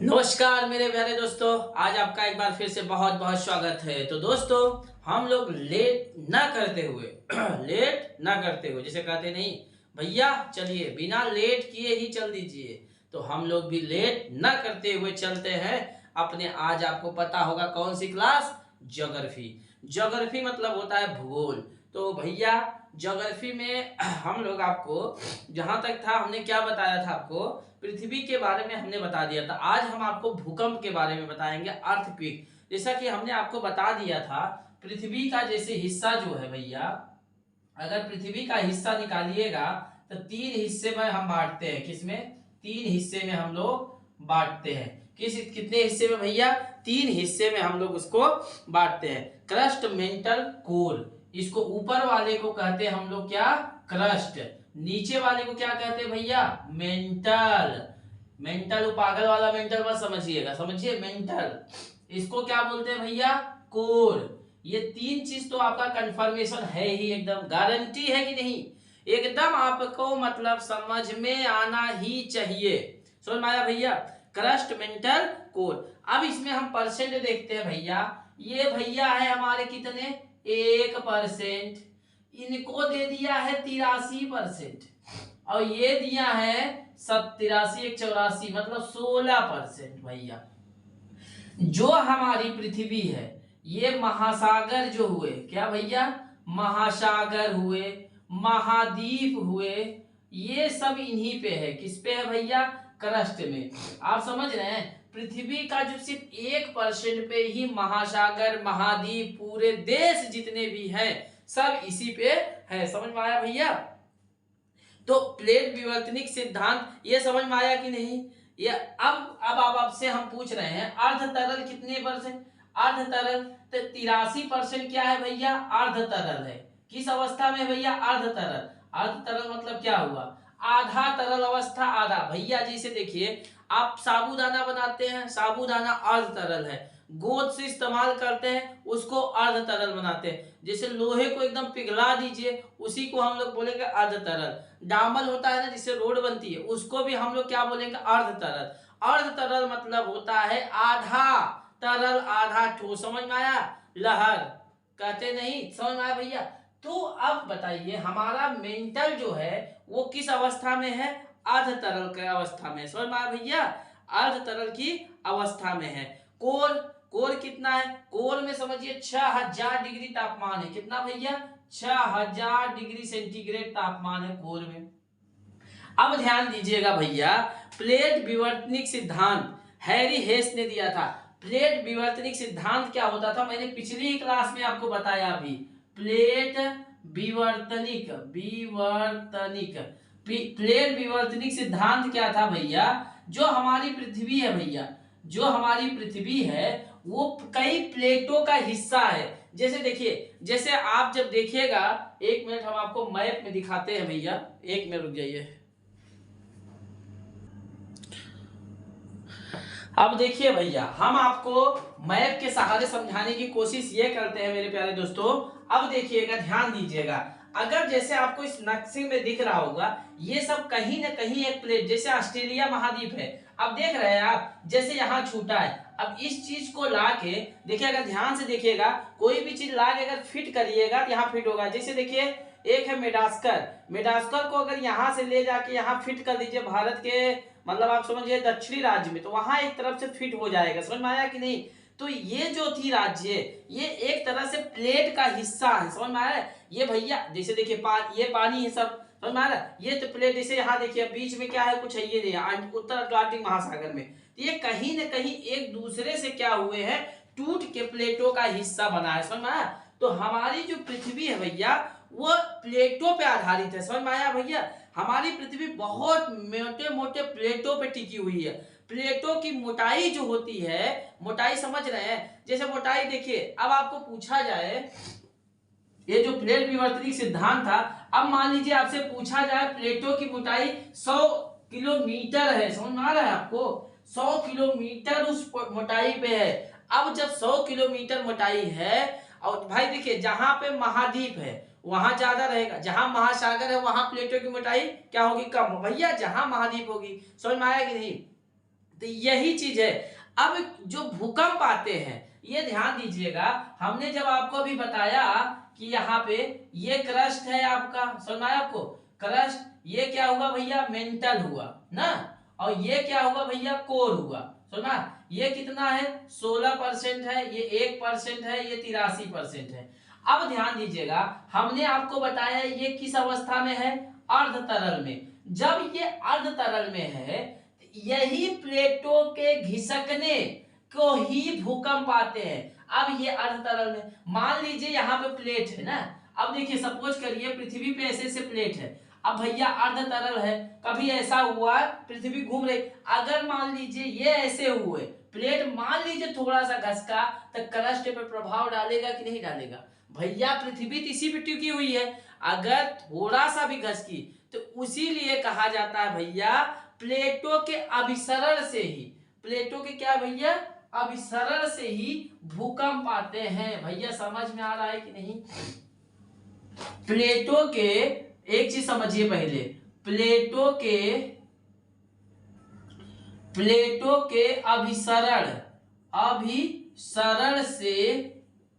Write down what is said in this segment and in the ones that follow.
नमस्कार मेरे प्यारे दोस्तों, आज आपका एक बार फिर से बहुत बहुत स्वागत है। तो दोस्तों, हम लोग लेट ना करते हुए लेट ना करते हुए जैसे कहते नहीं भैया चलिए बिना लेट किए ही चल दीजिए, तो हम लोग भी लेट ना करते हुए चलते हैं अपने। आज आपको पता होगा कौन सी क्लास? ज्योग्राफी। ज्योग्राफी मतलब होता है भूगोल। तो भैया ज्योग्राफी में हम लोग आपको जहां तक था हमने क्या बताया था, आपको पृथ्वी के बारे में हमने बता दिया था। आज हम आपको भूकंप के बारे में बताएंगे, अर्थक्वेक। जैसा कि हमने आपको बता दिया था, पृथ्वी का जैसे हिस्सा जो है भैया, अगर पृथ्वी का हिस्सा निकालिएगा तो तीन हिस्से में हम बांटते हैं। किसमें? तीन हिस्से में हम लोग बांटते हैं। कितने हिस्से में भैया? तीन हिस्से में हम लोग उसको बांटते हैं। Crust, mental, core. इसको ऊपर वाले को कहते हैं हम लोग क्या? क्रस्ट। नीचे वाले को क्या कहते हैं भैया? मेंटल। मेंटल पागल वाला मेंटल मत समझिएगा, समझिए मेंटल। इसको क्या बोलते हैं भैया? कोर। ये तीन चीज तो आपका कंफर्मेशन है ही, एकदम गारंटी है कि नहीं? एकदम आपको मतलब समझ में आना ही चाहिए। समझ में आया भैया? Crust, mental, core. अब इसमें हम परसेंट देखते हैं भैया। ये भैया है हमारे कितने? 1%। इनको दे दिया है 83%, और ये दिया है 83, 184 मतलब 16% भैया। जो हमारी पृथ्वी है, ये महासागर जो हुए, क्या भैया? महासागर हुए, महाद्वीप हुए, ये सब इन्हीं पे है। किस पे है भैया? क्रस्ट में। आप समझ रहे हैं? पृथ्वी का जो सिर्फ 1% पे ही महासागर, महाद्वीप, पूरे देश जितने भी हैं सब इसी पे है। समझ में आया भैया? तो प्लेट विवर्तनिक सिद्धांत ये समझ में आया कि नहीं? ये अब आपसे हम पूछ रहे हैं अर्ध तरल कितने परसेंट? अर्ध तरल तो 83% क्या है भैया? अर्ध तरल है। किस अवस्था में भैया? अर्ध तरल। अर्ध तरल मतलब क्या हुआ? आधा तरल अवस्था, आधा। भैया जैसे देखिए, आप साबूदाना बनाते हैं, साबूदाना अर्ध तरल है। गोंद से इस्तेमाल करते हैं, उसको अर्ध तरल बनाते हैं। जैसे लोहे को एकदम पिघला दीजिए, उसी को हम लोग बोलेंगे अर्ध तरल। डामर होता है ना, जिससे रोड बनती है, उसको भी हम लोग क्या बोलेंगे? अर्ध तरल। अर्ध तरल मतलब होता है आधा तरल आधा ठोस। समझ में आया? लहर कहते नहीं? समझ में आया भैया? तो अब बताइए, हमारा मेंटल जो है वो किस अवस्था में है? अर्ध तरल के अवस्था में। समझ में आया भैया? अर्ध तरल की अवस्था में है। कोर, कोर कितना है? कोर में समझिए 6000 डिग्री तापमान है। कितना भैया? 6000 डिग्री सेंटीग्रेड तापमान है कोर में। अब ध्यान दीजिएगा भैया, प्लेट विवर्तनिक सिद्धांत हैरी हेस ने दिया था। प्लेट विवर्तनिक सिद्धांत क्या होता था? मैंने पिछली क्लास में आपको बताया अभी। प्लेट विवर्तनिक विवर्तनिक प्लेट विवर्तनिक सिद्धांत क्या था भैया? जो हमारी पृथ्वी है भैया, जो हमारी पृथ्वी है वो कई प्लेटों का हिस्सा है। जैसे देखिए, जैसे आप जब देखिएगा, एक मिनट हम आपको मैप में दिखाते हैं भैया, एक मिनट रुक जाइए। अब देखिए भैया, हम आपको मैप के सहारे समझाने की कोशिश ये करते हैं मेरे प्यारे दोस्तों। अब देखिएगा, ध्यान दीजिएगा। अगर जैसे आपको इस नक्शे में दिख रहा होगा, ये सब कहीं ना कहीं एक प्लेट, जैसे ऑस्ट्रेलिया महाद्वीप है, अब देख रहे हैं आप, जैसे यहाँ छूटा है। अब इस चीज को ला के देखिए, अगर ध्यान से देखिएगा, कोई भी चीज ला के अगर फिट करिएगा तो यहाँ फिट होगा। जैसे देखिए, एक है मेडास्कर। मेडास्कर को अगर यहाँ से ले जाके यहाँ फिट कर दीजिए, भारत के मतलब आप समझिए दक्षिणी राज्य में, तो वहां एक तरफ से फिट हो जाएगा। समझ में आया कि नहीं? तो ये जो थी राज्य, ये एक तरह से प्लेट का हिस्सा है। समझ में आया? ये भैया जैसे देखिए, ये पानी है सब। समझ में आ रहा है? ये तो प्लेट, जैसे यहाँ देखिए बीच में क्या है? कुछ है ये नहीं, उत्तर अटलांटिक महासागर में। तो ये कहीं ना कहीं एक दूसरे से क्या हुए हैं? टूट के प्लेटों का हिस्सा बना है। समझ में आया? तो हमारी जो पृथ्वी है भैया, वो प्लेटों पे आधारित है। समझ में आया भैया? हमारी पृथ्वी बहुत मोटे मोटे प्लेटों पे टिकी हुई है। प्लेटों की मोटाई जो होती है, मोटाई समझ रहे हैं? जैसे मोटाई देखिए, अब आपको पूछा जाए, ये जो प्लेट विवर्तनिक सिद्धांत था, अब मान लीजिए आपसे पूछा जाए प्लेटों की मोटाई 100 किलोमीटर है। समझ में आ रहा है आपको? 100 किलोमीटर उस मोटाई पे है। अब जब 100 किलोमीटर मोटाई है, और भाई देखिए, जहां पे महाद्वीप है वहां ज्यादा रहेगा, जहां महासागर है वहां प्लेटों की मोटाई क्या होगी? कम। भैया जहां महाद्वीप होगी। समझ में आया कि नहीं? तो यही चीज है। अब जो भूकंप आते हैं, ये ध्यान दीजिएगा, हमने जब आपको अभी बताया कि यहाँ पे ये क्रस्ट है आपका, समझ में आया आपको, क्रस्ट, ये क्या हुआ भैया, मेंटल हुआ ना, और ये क्या हुआ भैया, कोर हुआ, सुना, ये कितना है, 16% है, ये 1% है, ये 83% है। अब ध्यान दीजिएगा, हमने आपको बताया ये किस अवस्था में है, अर्ध तरल में। जब ये अर्ध तरल में है, यही प्लेटों के घिसकने को ही भूकंप आते हैं। अब ये अर्ध तरल में, मान लीजिए यहाँ पे प्लेट है ना, अब देखिए सपोज करिए पृथ्वी पे ऐसे से प्लेट है, अब भैया अर्ध तरल है, कभी ऐसा हुआ पृथ्वी घूम रही, अगर मान लीजिए ये ऐसे हुए, प्लेट मान लीजिए थोड़ा सा घसका, तो क्रस्ट पे प्रभाव डालेगा कि नहीं डालेगा भैया, पृथ्वी इसी पे टिकी हुई है, अगर थोड़ा सा भी घसकी तो उसीलिए कहा जाता है भैया प्लेटों के अभिसरण से ही, प्लेटों के क्या भैया, अभिसरण से ही भूकंप आते हैं। भैया समझ में आ रहा है कि नहीं, प्लेटों के, एक चीज समझिए पहले, प्लेटों के अभिसरण से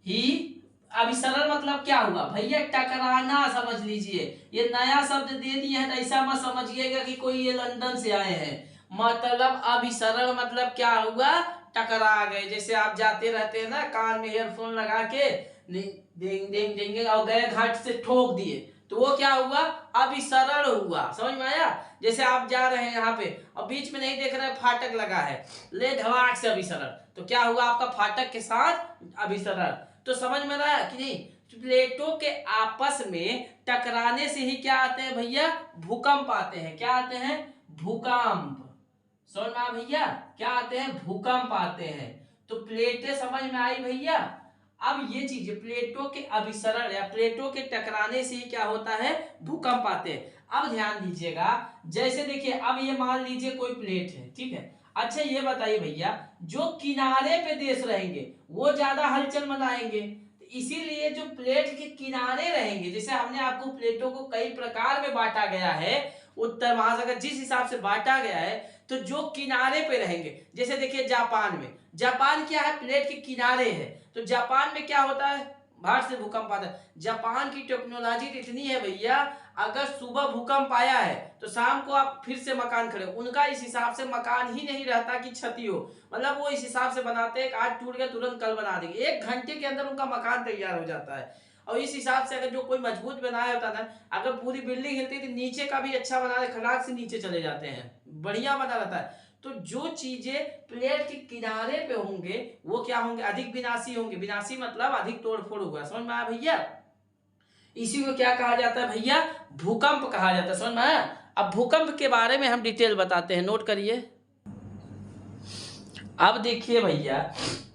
ही, अभिसरण मतलब क्या हुआ भैया, टकराना समझ लीजिए, ये नया शब्द दे दिए हैं, ऐसा मत समझिएगा कि कोई ये लंदन से आए हैं, मतलब अभिसरण मतलब क्या हुआ, टकरा गए। जैसे आप जाते रहते हैं ना, कान में ईयरफोन लगा के डिंग डिंग डिंग और गए घाट से ठोक दिए, तो वो क्या हुआ, अभिसरण हुआ, समझ में आया। जैसे आप जा रहे हैं यहाँ पे और बीच में नहीं देख रहे फाटक लगा है, ले धड़ाक से अभिसरण, तो क्या हुआ आपका फाटक के साथ अभिसरण। तो समझ में रहा कि नहीं, प्लेटों के आपस में टकराने से ही क्या आते हैं भैया, भूकंप आते हैं। क्या आते हैं, भूकंप, समझ में आया भैया, क्या आते हैं, भूकंप आते हैं। तो प्लेटें समझ में आई भैया। अब ये चीजें प्लेटों के अभिसरण या प्लेटों के टकराने से ही क्या होता है, भूकंप आते हैं। अब ध्यान दीजिएगा, जैसे देखिए अब ये मान लीजिए कोई प्लेट है, ठीक है, अच्छा ये बताइए भैया, जो किनारे पे देश रहेंगे वो ज्यादा हलचल मचाएंगे, तो इसीलिए जो प्लेट के किनारे रहेंगे, जैसे हमने आपको प्लेटों को कई प्रकार में बांटा गया है, उत्तर महासागर जिस हिसाब से बांटा गया है, तो जो किनारे पे रहेंगे, जैसे देखिए जापान में, जापान क्या है, प्लेट के किनारे है, तो जापान में क्या होता है, बाहर से भूकंप आता है। जापान की टेक्नोलॉजी इतनी है भैया, अगर सुबह भूकंप आया है तो शाम को आप फिर से मकान खड़े, उनका इस हिसाब से मकान ही नहीं रहता कि क्षति हो, मतलब वो इस हिसाब से बनाते हैं कि आज टूट गया तुरंत कल बना देंगे, 1 घंटे के अंदर उनका मकान तैयार हो जाता है। और इस हिसाब से अगर जो कोई मजबूत बनाया होता ना, अगर पूरी बिल्डिंग हिलती है तो नीचे का भी अच्छा बना, खड़ाक से नीचे चले जाते हैं, बढ़िया बना रहता है। तो जो चीजें प्लेट के किनारे पे होंगे वो क्या होंगे, अधिक विनाशी होंगे, विनाशी मतलब अधिक तोड़फोड़ होगा, समझ में आया भैया। इसी को क्या कहा जाता है भैया, भूकंप कहा जाता है, समझ में आया। अब भूकंप के बारे में हम डिटेल बताते हैं, नोट करिए। अब देखिए भैया,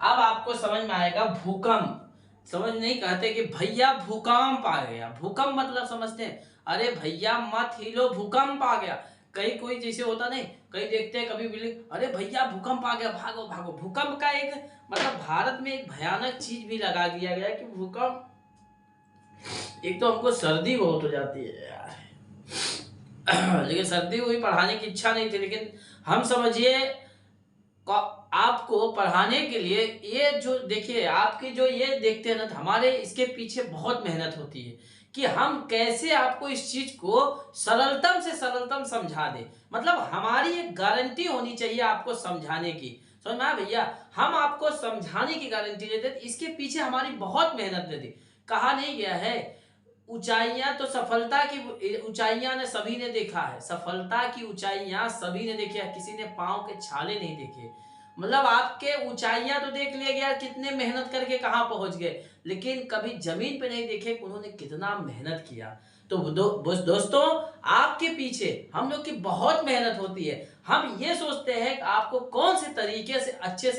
अब आपको समझ में आएगा भूकंप, समझ नहीं कहते कि भैया भूकंप आ गया, भूकंप मतलब समझते हैं, अरे भैया मत हिलो भूकंप आ गया, कहीं कोई जैसे होता नहीं, कहीं देखते हैं कभी बिल्डिंग, अरे भैया भूकंप आ गया भागो भागो, भूकंप का एक मतलब भारत में एक भयानक चीज भी लगा दिया गया कि भूकंप, एक तो हमको सर्दी बहुत हो जाती है यार लेकिन सर्दी हुई, पढ़ाने की इच्छा नहीं थी, लेकिन हम समझिए आपको पढ़ाने के लिए ये जो देखिए आपकी जो ये देखते हैं ना, हमारे इसके पीछे बहुत मेहनत होती है कि हम कैसे आपको इस चीज को सरलतम से सरलतम समझा दे, मतलब हमारी एक गारंटी होनी चाहिए आपको समझाने की, समझ में आया भैया, हम आपको समझाने की गारंटी देते, इसके पीछे हमारी बहुत मेहनत देती। कहा नहीं गया है, ऊंचाइयां तो सफलता की ऊंचाइयां ने सभी ने देखा है, सफलता की ऊंचाइयां सभी ने देखी है, किसी ने पांव के छाले नहीं देखे, मतलब आपके ऊंचाइयां तो देख लिए गया कितने मेहनत करके कहां पहुंच गए, लेकिन कभी जमीन पे नहीं देखे उन्होंने कितना मेहनत किया। तो दोस्तों आपके पीछे हम लोग की बहुत मेहनत होती है, हम ये सोचते हैं कि आपको कौन से तरीके से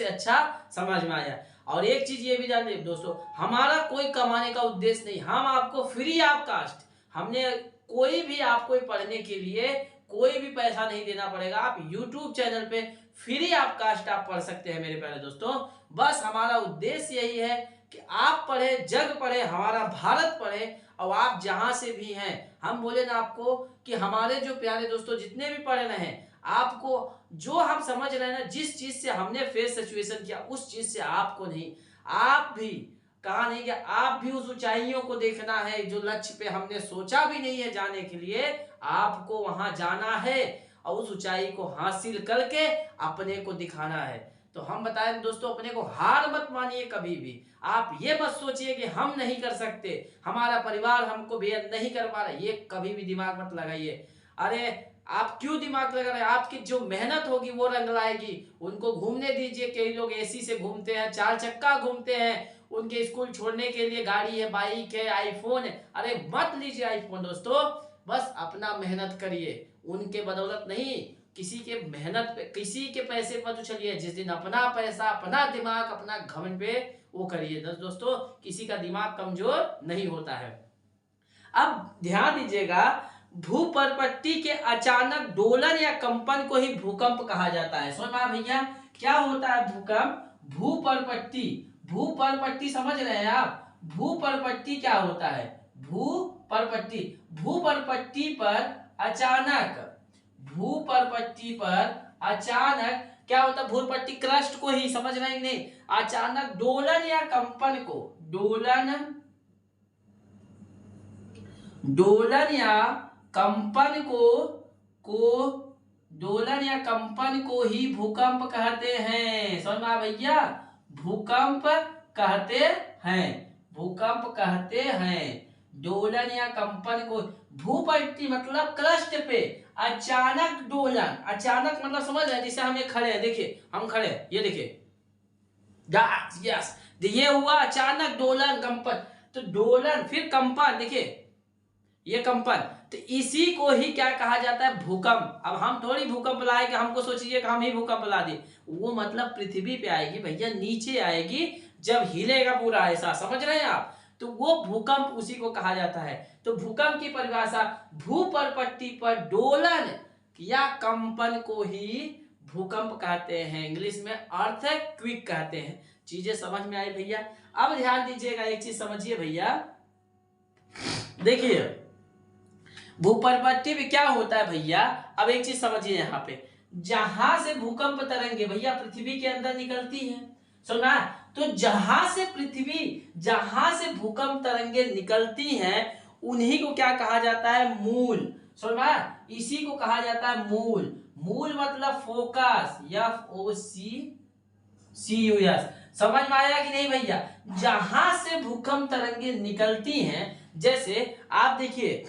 अच्छा समझ में आया। और एक चीज ये भी जान लीजिए दोस्तों, हमारा कोई कमाने का उद्देश्य नहीं, हम आपको फ्री ऑफ कास्ट, हमने कोई भी आपको पढ़ने के लिए कोई भी पैसा नहीं देना पड़ेगा, आप YouTube चैनल पे फ्री ऑफ कास्ट आप पढ़ सकते हैं मेरे प्यारे दोस्तों। बस हमारा उद्देश्य यही है कि आप पढ़े, जग पढ़े, हमारा भारत पढ़े, और आप जहां से भी हैं, हम बोले ना आपको कि हमारे जो प्यारे दोस्तों जितने भी पढ़ रहे हैं, आपको जो हम समझ रहे हैं ना, जिस चीज से हमने फेस सिचुएशन किया उस चीज से आपको नहीं, आप भी कहा नहीं कि आप भी उस ऊंचाइयों को देखना है जो लक्ष्य पे हमने सोचा भी नहीं है जाने के लिए, आपको वहां जाना है और उस ऊंचाई को हासिल करके अपने को दिखाना है। तो हम बताएं दोस्तों, अपने को हार मत मानिए कभी भी। आप ये मत सोचिए कि हम नहीं कर सकते, हमारा परिवार हमको बेहद नहीं कर पा रहा, ये कभी भी दिमाग मत लगाइए। अरे आप क्यों दिमाग लगा रहे हैं? आपकी जो मेहनत होगी वो रंग लाएगी। उनको घूमने दीजिए, कई लोग एसी से घूमते हैं, 4 चक्का घूमते हैं, उनके स्कूल छोड़ने के लिए गाड़ी है, बाइक है, आईफोन है। अरे मत लीजिए आईफोन दोस्तों, बस अपना मेहनत करिए, उनके बदौलत नहीं, किसी के मेहनत पे, किसी के पैसे पर तो चलिए। जिस दिन अपना पैसा, अपना दिमाग, अपना घमंड पे वो करिए दोस्तों, किसी का दिमाग कमजोर नहीं होता है। अब ध्यान दीजिएगा, भूपर्पट्टी के अचानक दोलन या कंपन को ही भूकंप कहा जाता है। समझ में आया भैया क्या होता है भूकंप? भूपर्पट्टी, भूपर्पट्टी समझ रहे हैं आप? भूपर्पट्टी क्या होता है? भूपर्पट्टी, भूपर्पट्टी पर अचानक, भूपर्पट्टी पर अचानक क्या होता है? भूपर्पट्टी क्रस्ट को ही, समझ रहे हैं नहीं? अचानक दोलन या कंपन को, दोलन या कंपन दोलन या कंपन को ही भूकंप कहते हैं। समझ में आ भैया? भूकंप कहते हैं, भूकंप कहते हैं दोलन या कंपन को। भूपट्टी मतलब क्रस्ट पे अचानक दोलन, अचानक मतलब समझ रहे हैं? जैसे हम ये खड़े हैं, देखिए हम खड़े हैं, ये देखिए यस, ये हुआ अचानक दोलन कंपन, तो दोलन फिर कंपन, देखिए ये कंपन, तो इसी को ही क्या कहा जाता है? भूकंप। अब हम थोड़ी भूकंप लाए कि हमको सोचिए कि हम ही भूकंप ला दिए, वो मतलब पृथ्वी पे आएगी भैया, नीचे आएगी जब हिलेगा पूरा ऐसा, समझ रहे हैं आप? तो वो भूकंप उसी को कहा जाता है। तो भूकंप की परिभाषा, भूपर्पट्टी पर दोलन या कंपन को ही भूकंप कहते हैं, इंग्लिश में अर्थक्वेक कहते हैं। चीजें समझ में आई भैया? अब ध्यान दीजिएगा, एक चीज समझिए भैया, देखिए भूपर्पट्टी में क्या होता है भैया, अब एक चीज समझिए यहाँ पे, जहां से भूकंप तरंगे भैया पृथ्वी के अंदर निकलती है, सुना? तो जहां से भूकंप तरंगे निकलती हैं उन्हीं को क्या कहा जाता है? मूल। सुना? इसी को कहा जाता है मूल। मूल मतलब फोकस, FOCUS। समझ में आया कि नहीं भैया? जहां से भूकंप तरंगे निकलती हैं, जैसे आप देखिए,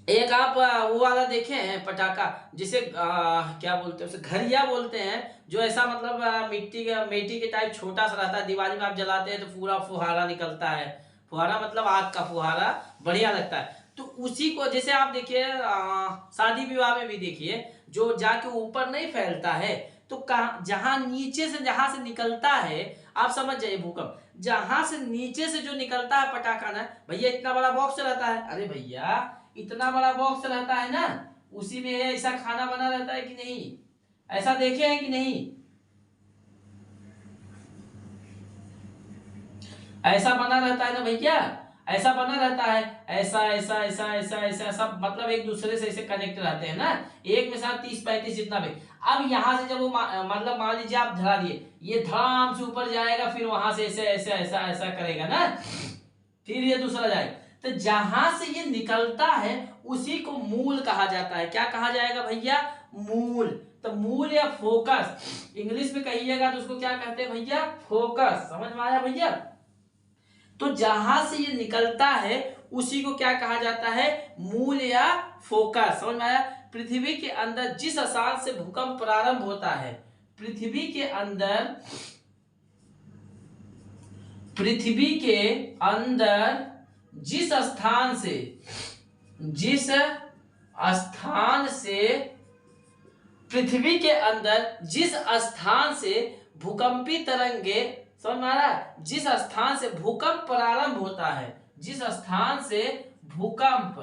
एक आप वो वाला देखे हैं पटाखा, जिसे क्या बोलते हैं उसे? घरिया बोलते हैं, जो ऐसा मतलब मिट्टी के टाइप छोटा सा रहता है, दिवाली में आप जलाते हैं तो पूरा फुहारा निकलता है, फुहारा मतलब आग का फुहारा, बढ़िया लगता है। तो उसी को जैसे आप देखिए शादी विवाह में भी देखिए, जो जाके ऊपर नहीं फैलता है, तो जहां नीचे से, जहां से निकलता है, आप समझ जाइए भूकंप, जहां से नीचे से जो निकलता है पटाखा ना भैया, इतना बड़ा बॉक्स रहता है, अरे भैया इतना बड़ा बॉक्स रहता है ना, उसी में ऐसा खाना बना रहता है कि नहीं? ऐसा देखे हैं कि नहीं? ऐसा बना रहता है ना भैया, ऐसा बना रहता है, ऐसा ऐसा ऐसा ऐसा ऐसा सब, मतलब एक दूसरे से ऐसे कनेक्ट रहते हैं ना, एक में साथ 30-35 जितना भी। अब यहां से जब वो मतलब मान लीजिए आप धरा दिए, ये धड़ाम से ऊपर जाएगा, फिर वहां से ऐसे ऐसे ऐसा ऐसा करेगा ना, फिर ये दूसरा जाएगा। तो जहां से ये निकलता है उसी को मूल कहा जाता है। क्या कहा जाएगा भैया? मूल। तो मूल या फोकस, इंग्लिश में कहिएगा तो उसको क्या कहते हैं भैया? फोकस। समझ में आया भैया? तो जहां से ये निकलता है उसी को क्या कहा जाता है? मूल या फोकस। समझ में आया? पृथ्वी के अंदर जिस स्थान से भूकंप प्रारंभ होता है, पृथ्वी के अंदर जिस स्थान से भूकंपी तरंगे, समझ में आ रहा है? जिस स्थान से भूकंप प्रारंभ होता है, जिस स्थान से भूकंप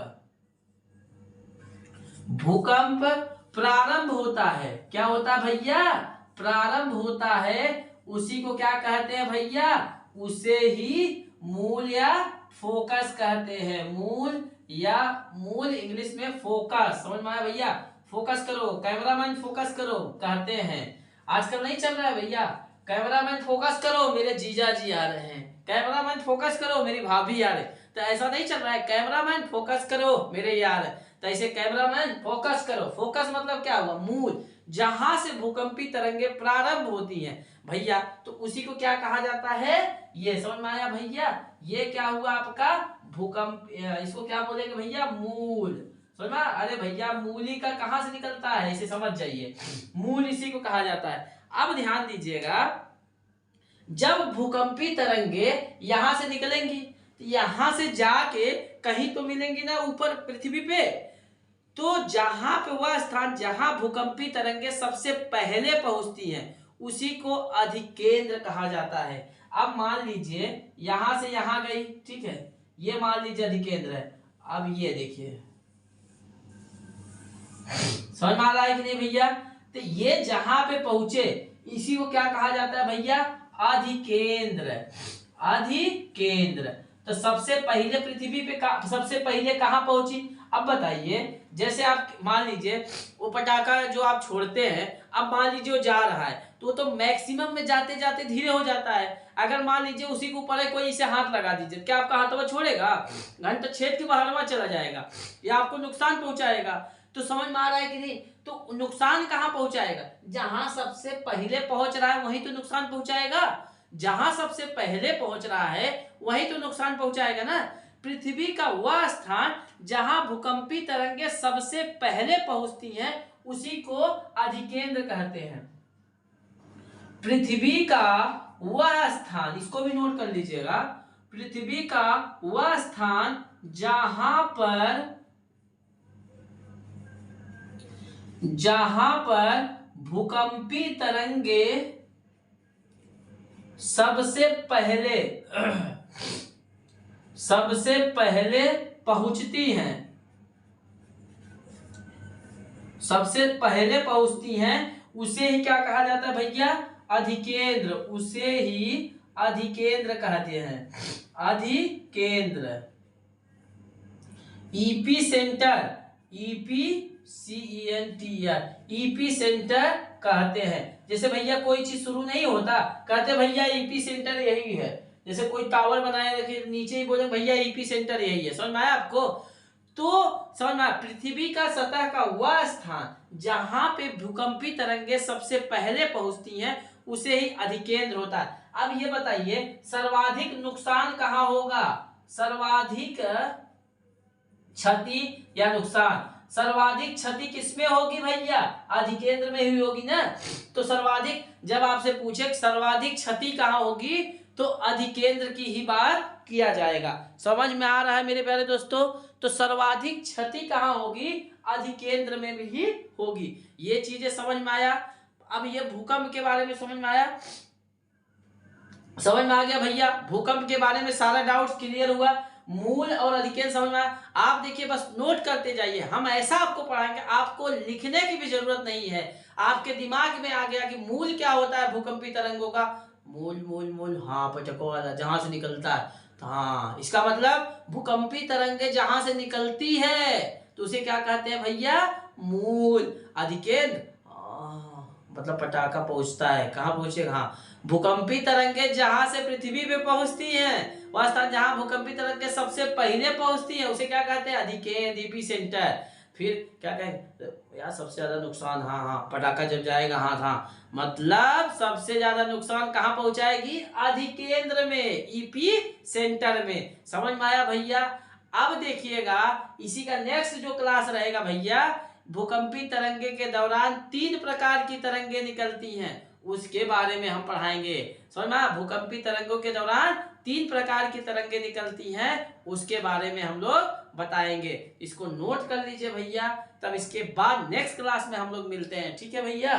प्रारंभ होता है, क्या होता है भैया? प्रारंभ होता है, उसी को क्या कहते हैं भैया? उसे ही मूल या फोकस कहते हैं। मूल इंग्लिश में फोकस। समझ में आया भैया? फोकस करो, कैमरामैन फोकस करो कहते हैं। आजकल नहीं चल रहा है भैया, कैमरामैन फोकस करो मेरे जीजा जी आ रहे हैं, कैमरामैन फोकस करो मेरी भाभी आ रही। तो ऐसा नहीं चल रहा है, कैमरामैन फोकस करो मेरे यार। तो ऐसे कैमरामैन फोकस करो। फोकस मतलब क्या हुआ, मूल, जहां से भूकंपी तरंगे प्रारंभ होती हैं भैया, तो उसी को क्या कहा जाता है, ये समझ में आया भैया। ये क्या हुआ आपका भूकंप, इसको क्या बोलेंगे भैया, मूल। समझ में, अरे भैया मूली का कहां से निकलता है, इसे समझ जाइए, मूल इसी को कहा जाता है। अब ध्यान दीजिएगा, जब भूकंपी तरंगे यहां से निकलेंगी, यहां से जाके कहीं तो मिलेंगी ना ऊपर पृथ्वी पे, तो जहां पे वह स्थान जहां भूकंपी तरंगे सबसे पहले पहुंचती हैं उसी को अधिकेंद्र कहा जाता है। अब मान लीजिए यहां से यहां गई, ठीक है, ये मान लीजिए अधिकेंद्र है। अब ये देखिए, समझ में आ रहा है कि नहीं भैया। तो ये जहां पे पहुंचे इसी को क्या कहा जाता है भैया, अधिकेंद्र। अधिकेंद्र। तो सबसे पहले पृथ्वी पे सबसे पहले कहां पहुंची। अब बताइए, जैसे आप मान लीजिए वो पटाखा जो आप छोड़ते हैं, अब मान लीजिए वो जा रहा है तो मैक्सिमम में जाते जाते धीरे हो जाता है। अगर मान लीजिए उसी के ऊपर है कोई, इसे हाथ लगा दीजिए, क्या आपका हाथ वो छोड़ेगा, घंटा छेद के बाहर में चला जाएगा, या आपको नुकसान पहुंचाएगा। तो समझ में आ रहा है कि नहीं। तो नुकसान कहां पहुंचाएगा, जहां सबसे पहले पहुंच रहा है वहीं तो नुकसान पहुंचाएगा। जहां सबसे पहले पहुंच रहा है वहीं तो नुकसान पहुंचाएगा ना। पृथ्वी का वह स्थान जहां भूकंपी तरंगे सबसे पहले पहुंचती हैं उसी को अधिकेंद्र कहते हैं। पृथ्वी का वह स्थान, इसको भी नोट कर लीजिएगा, पृथ्वी का वह स्थान जहां पर भूकंपी तरंगे सबसे पहले पहुंचती हैं, सबसे पहले पहुंचती हैं उसे ही क्या कहा जाता है भैया, अधिकेंद्र। उसे ही अधिकेंद्र कहते हैं, अधिकेंद्र। ईपी सेंटर, ईपी सेंटर कहते हैं। जैसे भैया कोई चीज शुरू नहीं होता, कहते भैया ईपी सेंटर यही है। जैसे कोई टावर बनाए रखे, नीचे ही बोले भैया ईपी सेंटर यही है। समझ में आया आपको। तो समझ में, पृथ्वी का सतह का वह स्थान जहां पे भूकंपी तरंगे सबसे पहले पहुंचती हैं उसे ही अधिकेंद्र होता है। अब ये बताइए सर्वाधिक नुकसान कहां होगा, सर्वाधिक क्षति या नुकसान, सर्वाधिक क्षति किसमें होगी भैया, अधिकेंद्र में ही होगी ना। तो सर्वाधिक, जब आपसे पूछे सर्वाधिक क्षति कहां होगी तो अधिकेंद्र की ही बात किया जाएगा। समझ में आ रहा है मेरे प्यारे दोस्तों। तो सर्वाधिक क्षति कहां होगी, अधिकेंद्र में भी होगी। ये चीजें समझ में आया। अब ये भूकंप के बारे में समझ में आया, समझ में आ गया भैया। भूकंप के बारे में सारा डाउट क्लियर हुआ, मूल और अधिकेंद्र समझ में आया। आप देखिए बस नोट करते जाइए, हम ऐसा आपको पढ़ाएंगे आपको लिखने की भी जरूरत नहीं है। आपके दिमाग में आ गया कि मूल क्या होता है भूकंपी तरंगों का, मूल मूल मूल, हाँ पटको वाला जहां से निकलता है, तो हाँ इसका मतलब भूकंपी तरंगे जहां से निकलती है तो उसे क्या कहते हैं भैया, मूल। अधिकेंद्र मतलब पटाखा पहुंचता है, कहाँ पहुंचेगा, हाँ भूकंपी तरंगे जहां से पृथ्वी पे पहुंचती हैं वह स्थान जहां भूकंपी तरंगे सबसे पहले पहुंचती हैं उसे क्या कहते हैं, अधिकेंद्र, ईपी सेंटर। फिर क्या कहें यार, सबसे ज्यादा नुकसान, हाँ हाँ पटाखा जब जाएगा, हाँ मतलब सबसे ज्यादा नुकसान कहाँ पहुंचाएगी, अधिकेंद्र में, ईपी सेंटर में। समझ में आया भैया। अब देखिएगा इसी का नेक्स्ट जो क्लास रहेगा भैया, भूकंपी तरंगे के दौरान 3 प्रकार की तरंगे निकलती हैं उसके बारे में हम पढ़ाएंगे। समझ में आया, भूकंपी तरंगों के दौरान 3 प्रकार की तरंगे निकलती हैं उसके बारे में हम लोग बताएंगे। इसको नोट कर लीजिए भैया, तब इसके बाद नेक्स्ट क्लास में हम लोग मिलते हैं। ठीक है भैया।